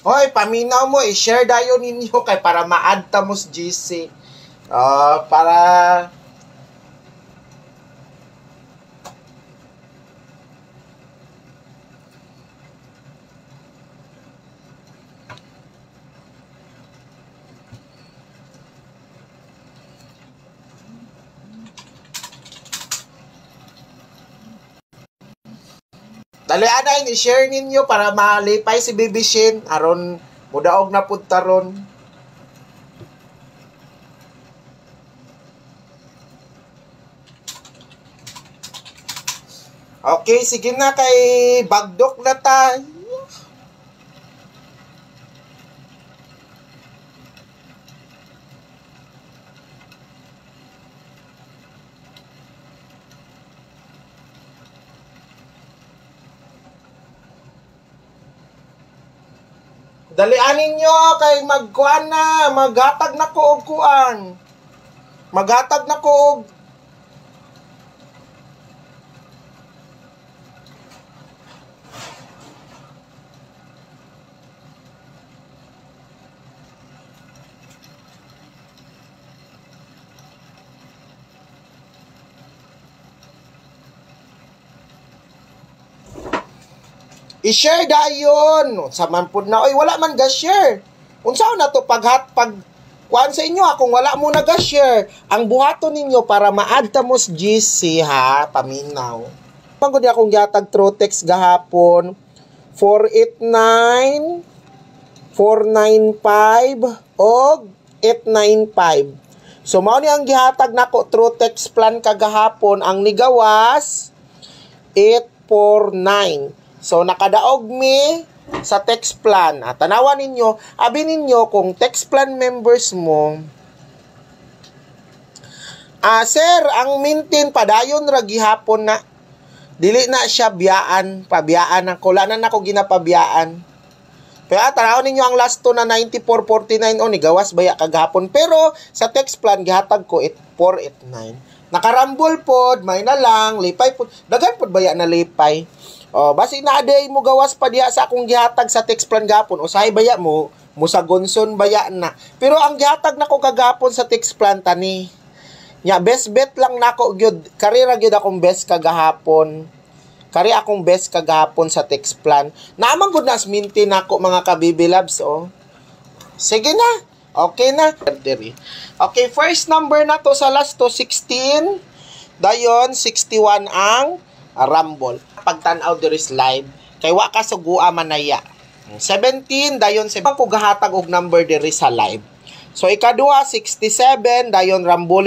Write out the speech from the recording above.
Hoy, paminaw mo, i-share dayon ninyo kay para ma-add ta mo sa GC. Para dalian na i-share ninyo para malipay si Baby Shin aron mudaog na pud taron. Okay, sige na kay bagdok na ta. Dalianin nyo kay magkuan na, maghatag na ko og kuan. Maghatag na ko og i-share dayon. Saman pud na, oy wala man ga-share. Unsaon na to pag kuan sa inyo akong wala mo na ga-share. Ang buhaton ninyo para ma-add ta mo sa GC ha, paminaw. Pagod akong gihatag through text gahapon 489 495 og 895. So mao ni ang gihatag nako through text plan kagahapon, ang nigawas 849. So, nakadaog mi sa text plan. Tanawan ninyo, abi ninyo kung text plan members mo, sir, ang maintain padayon ra gihapon na. Dili na siya biyaan, pabiyaan ako. Wala na ako ginapabiyaan. Kaya tanawon ninyo ang last to na 9449 ni gawas baya kagahapon. Pero sa text plan gihatag ko 489. Nakarambol pod, may na lang, lipay pod. Dagan pod baya na lipay. Basi na day mo gawas pa diha sa akong gihatag sa text plan gapon. Usahay baya mo sa Gonson baya na. Pero ang gihatag nako kagapon sa text plan tani. Nya best bet lang nako gyud. Kari ra gyud akong best kagahapon. Kari akong best kagahapon sa text plan. Naamang gud nas minti nako mga kabibi loves Sige na. Okay na. Okay, first number na to sa last to 16. Dayon 61 ang rumble. Pagtanaw diri is live kay wa ka sugua manaya. 17 dayon sa ko gahatag og number diri sa live. So ikaduha 67 dayon rambole